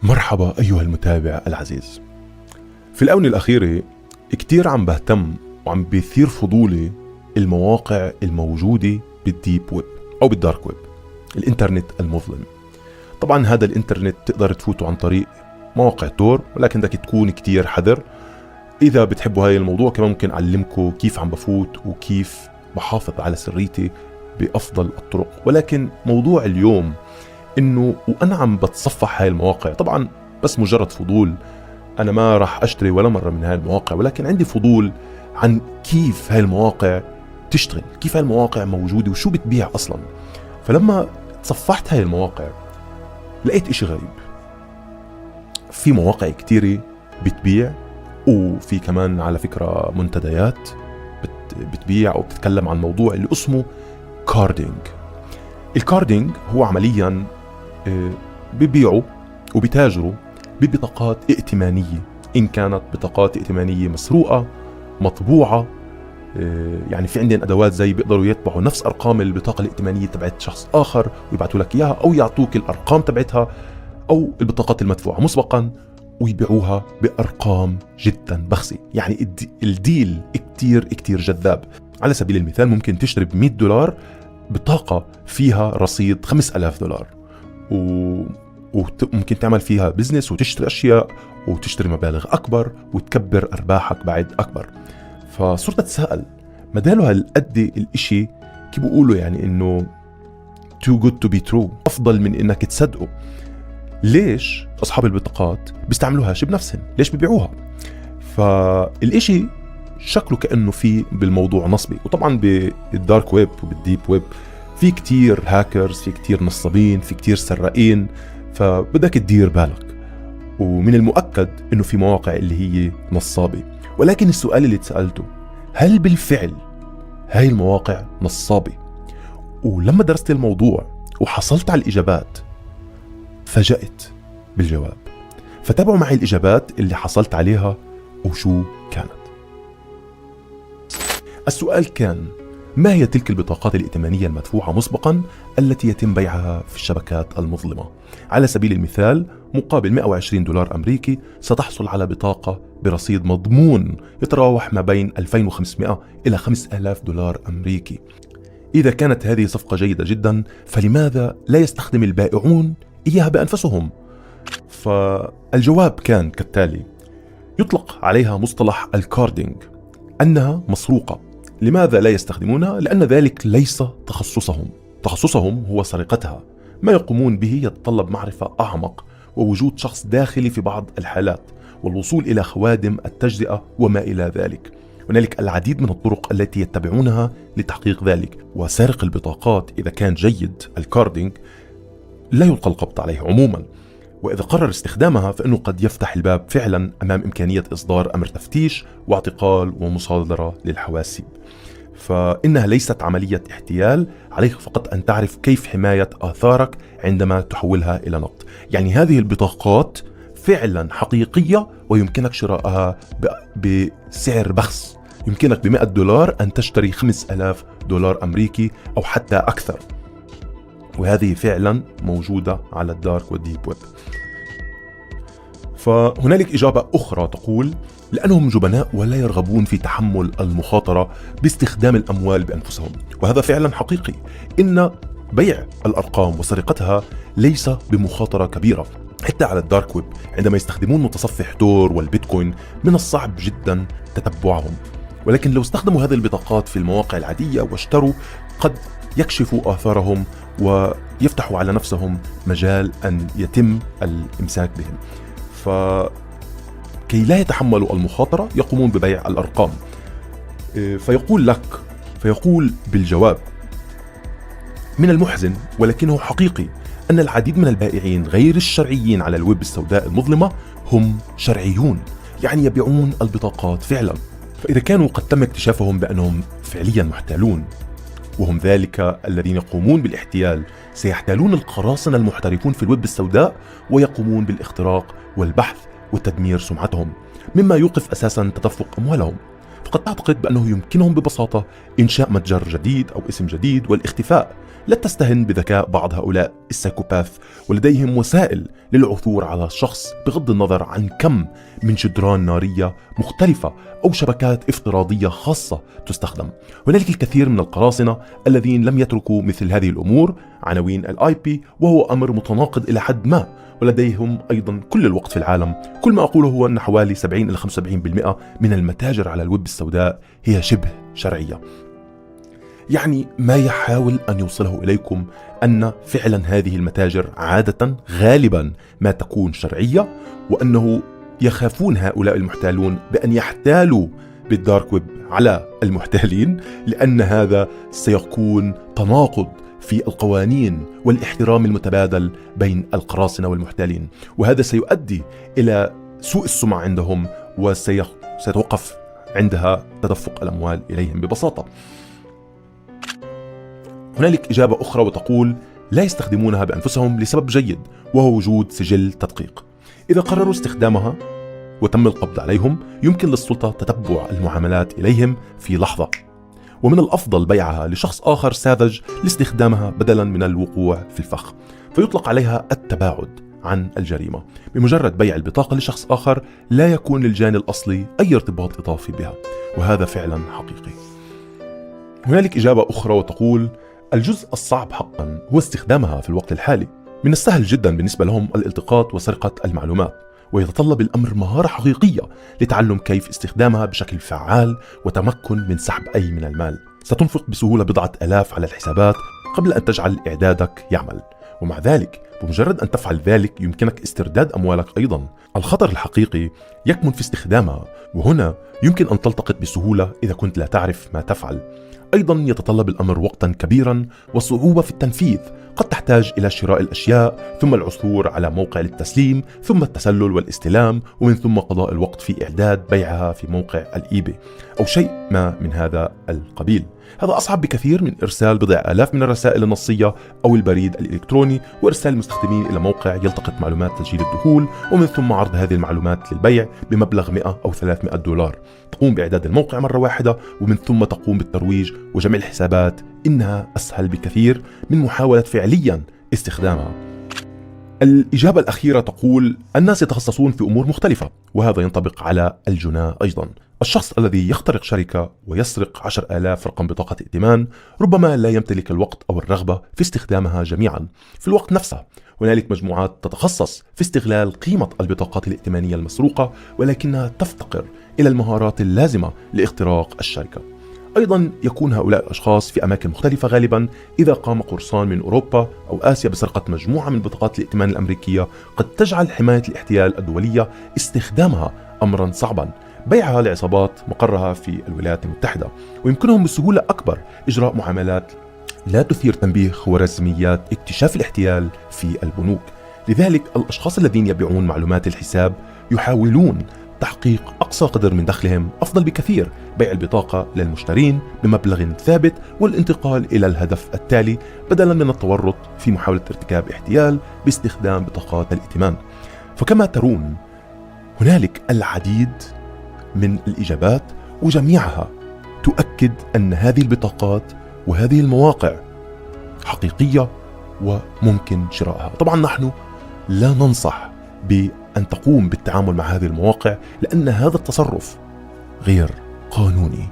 مرحبا أيها المتابع العزيز. في الآونة الأخيرة كتير عم بهتم وعم بيثير فضولي المواقع الموجودة بالديب ويب أو بالدارك ويب، الإنترنت المظلم. طبعا هذا الإنترنت تقدر تفوتوا عن طريق مواقع تور، ولكن بدك تكون كتير حذر. إذا بتحبوا هاي الموضوع كمان ممكن أعلمكم كيف عم بفوت وكيف بحافظ على سريتي بأفضل الطرق. ولكن موضوع اليوم إنه وأنا عم بتصفح هاي المواقع، طبعا بس مجرد فضول، أنا ما راح أشتري ولا مرة من هاي المواقع، ولكن عندي فضول عن كيف هاي المواقع تشتغل، كيف هاي المواقع موجودة وشو بتبيع أصلا. فلما تصفحت هاي المواقع لقيت إشي غريب. في مواقع كتيرة بتبيع، وفي كمان على فكرة منتديات بتبيع أو بتتكلم عن موضوع اللي اسمه كاردينج. الكاردينج هو عمليا بيبيعوا وبيتاجروا ببطاقات ائتمانية، إن كانت بطاقات ائتمانية مسروقة مطبوعة. يعني في عندنا أدوات زي بيقدروا يطبعوا نفس أرقام البطاقة الائتمانية تبعت شخص آخر ويبعتوا لك إياها، أو يعطوك الأرقام تبعتها أو البطاقات المدفوعة مسبقا ويبيعوها بأرقام جدا بخسة. يعني الديل كتير جذاب. على سبيل المثال ممكن تشتري ب$100 بطاقة فيها رصيد $5000، وممكن تعمل فيها بزنس وتشتري أشياء وتشتري مبالغ أكبر وتكبر أرباحك بعد أكبر. فصرت أتساءل مداله هالقد الإشي كيف بيقولوا، يعني إنه too good to be true، أفضل من إنك تصدقه. ليش أصحاب البطاقات بيستعملوهاش بنفسهم؟ ليش بيبيعوها؟ فالإشي شكله كأنه في بالموضوع نصبي. وطبعا بالدارك ويب وبالديب ويب في كتير هاكرز، في كتير نصابين، في كتير سرقين، فبدك تدير بالك. ومن المؤكد انه في مواقع اللي هي نصابة. ولكن السؤال اللي تسألته، هل بالفعل هاي المواقع نصابة؟ ولما درست الموضوع وحصلت على الإجابات فجأت بالجواب. فتابعوا معي الإجابات اللي حصلت عليها وشو كانت. السؤال كان: ما هي تلك البطاقات الائتمانية المدفوعة مسبقا التي يتم بيعها في الشبكات المظلمة؟ على سبيل المثال مقابل $120 أمريكي ستحصل على بطاقة برصيد مضمون يتراوح ما بين 2500 إلى $5000 أمريكي. إذا كانت هذه صفقة جيدة جدا، فلماذا لا يستخدم البائعون إياها بأنفسهم؟ فالجواب كان كالتالي: يطلق عليها مصطلح الكاردينج، أنها مسروقة. لماذا لا يستخدمونها؟ لأن ذلك ليس تخصصهم هو سرقتها. ما يقومون به يتطلب معرفة أعمق ووجود شخص داخلي في بعض الحالات، والوصول إلى خوادم التجزئة وما إلى ذلك. هنالك العديد من الطرق التي يتبعونها لتحقيق ذلك. وسارق البطاقات إذا كان جيد الكاردينج لا يلقى القبض عليه عموما، وإذا قرر استخدامها فإنه قد يفتح الباب فعلا أمام إمكانية إصدار أمر تفتيش واعتقال ومصادرة للحواسيب. فإنها ليست عملية احتيال، عليك فقط أن تعرف كيف حماية آثارك عندما تحولها إلى نقد. يعني هذه البطاقات فعلا حقيقية ويمكنك شرائها بسعر بخس. يمكنك ب$100 أن تشتري $5000 أمريكي أو حتى أكثر، وهذه فعلا موجودة على الدارك والديب ويب. فهنالك إجابة أخرى تقول: لأنهم جبناء ولا يرغبون في تحمل المخاطرة باستخدام الأموال بأنفسهم. وهذا فعلا حقيقي. إن بيع الأرقام وسرقتها ليس بمخاطرة كبيرة. حتى على الدارك ويب عندما يستخدمون متصفح تور والبيتكوين من الصعب جدا تتبعهم. ولكن لو استخدموا هذه البطاقات في المواقع العادية واشتروا، قد يكشفوا آثارهم ويفتحوا على نفسهم مجال أن يتم الإمساك بهم. فكي لا يتحملوا المخاطرة يقومون ببيع الأرقام. فيقول بالجواب: من المحزن ولكنه حقيقي أن العديد من البائعين غير الشرعيين على الويب السوداء المظلمة هم شرعيون، يعني يبيعون البطاقات فعلا. فإذا كانوا قد تم اكتشافهم بأنهم فعليا محتالون، وهم ذلك الذين يقومون بالاحتيال، سيحتالون القراصنة المحترفون في الويب السوداء ويقومون بالاختراق والبحث وتدمير سمعتهم، مما يوقف أساسا تدفق أموالهم. فقد تعتقد بأنه يمكنهم ببساطة إنشاء متجر جديد أو اسم جديد والاختفاء. لا تستهن بذكاء بعض هؤلاء السايكوباث، ولديهم وسائل للعثور على الشخص بغض النظر عن كم من جدران نارية مختلفة أو شبكات افتراضية خاصة تستخدم. هنالك الكثير من القراصنة الذين لم يتركوا مثل هذه الأمور عناوين IP، وهو أمر متناقض إلى حد ما، ولديهم أيضا كل الوقت في العالم. كل ما أقوله هو أن حوالي 70 إلى 75% من المتاجر على الويب السوداء هي شبه شرعية. يعني ما يحاول أن يوصله إليكم أن فعلا هذه المتاجر عادة غالبا ما تكون شرعية، وأنه يخافون هؤلاء المحتالون بأن يحتالوا بالدارك ويب على المحتالين، لأن هذا سيكون تناقض في القوانين والاحترام المتبادل بين القراصنة والمحتالين، وهذا سيؤدي إلى سوء السمعة عندهم، وسيتوقف عندها تدفق الأموال إليهم ببساطة. هنالك إجابة أخرى وتقول لا يستخدمونها بأنفسهم لسبب جيد، وهو وجود سجل تدقيق. إذا قرروا استخدامها وتم القبض عليهم، يمكن للسلطة تتبع المعاملات إليهم في لحظة، ومن الأفضل بيعها لشخص آخر ساذج لاستخدامها بدلا من الوقوع في الفخ، فيطلق عليها التباعد عن الجريمة. بمجرد بيع البطاقة لشخص آخر لا يكون للجاني الأصلي أي ارتباط إضافي بها، وهذا فعلا حقيقي. هنالك إجابة أخرى وتقول الجزء الصعب حقا هو استخدامها في الوقت الحالي. من السهل جدا بالنسبة لهم الالتقاط وسرقة المعلومات، ويتطلب الأمر مهارة حقيقية لتعلم كيف استخدامها بشكل فعال وتمكن من سحب أي من المال. ستنفق بسهولة بضعة آلاف على الحسابات قبل أن تجعل إعدادك يعمل، ومع ذلك بمجرد أن تفعل ذلك يمكنك استرداد أموالك أيضا. الخطر الحقيقي يكمن في استخدامها، وهنا يمكن أن تلتقط بسهولة إذا كنت لا تعرف ما تفعل. أيضا يتطلب الأمر وقتا كبيرا وصعوبة في التنفيذ، قد تحتاج إلى شراء الأشياء ثم العثور على موقع للتسليم ثم التسلل والاستلام، ومن ثم قضاء الوقت في إعداد بيعها في موقع الإيباي أو شيء ما من هذا القبيل. هذا أصعب بكثير من إرسال بضع آلاف من الرسائل النصية أو البريد الإلكتروني وإرسال المستخدمين إلى موقع يلتقط معلومات تسجيل الدخول، ومن ثم عرض هذه المعلومات للبيع بمبلغ 100 أو 300 دولار. تقوم بإعداد الموقع مرة واحدة ومن ثم تقوم بالترويج وجمع الحسابات. إنها أسهل بكثير من محاولة فعليا استخدامها. الإجابة الأخيرة تقول الناس يتخصصون في أمور مختلفة، وهذا ينطبق على الجناة أيضا. الشخص الذي يخترق شركة ويسرق 10,000 رقم بطاقة ائتمان ربما لا يمتلك الوقت أو الرغبة في استخدامها جميعا في الوقت نفسه. هنالك مجموعات تتخصص في استغلال قيمة البطاقات الائتمانية المسروقة، ولكنها تفتقر إلى المهارات اللازمة لاختراق الشركة. أيضا يكون هؤلاء الأشخاص في أماكن مختلفة غالبا. إذا قام قرصان من أوروبا أو آسيا بسرقة مجموعة من بطاقات الائتمان الأمريكية، قد تجعل حماية الاحتيال الدولية استخدامها أمرا صعبا. بيعها لعصابات مقرها في الولايات المتحدة، ويمكنهم بسهولة أكبر إجراء معاملات لا تثير تنبيه خوارزميات اكتشاف الاحتيال في البنوك. لذلك الأشخاص الذين يبيعون معلومات الحساب يحاولون تحقيق أقصى قدر من دخلهم. أفضل بكثير بيع البطاقة للمشترين بمبلغ ثابت والانتقال إلى الهدف التالي بدلا من التورط في محاولة ارتكاب احتيال باستخدام بطاقات الائتمان. فكما ترون هنالك العديد من الإجابات، وجميعها تؤكد أن هذه البطاقات وهذه المواقع حقيقية وممكن شرائها. طبعا نحن لا ننصح بأن تقوم بالتعامل مع هذه المواقع، لأن هذا التصرف غير قانوني.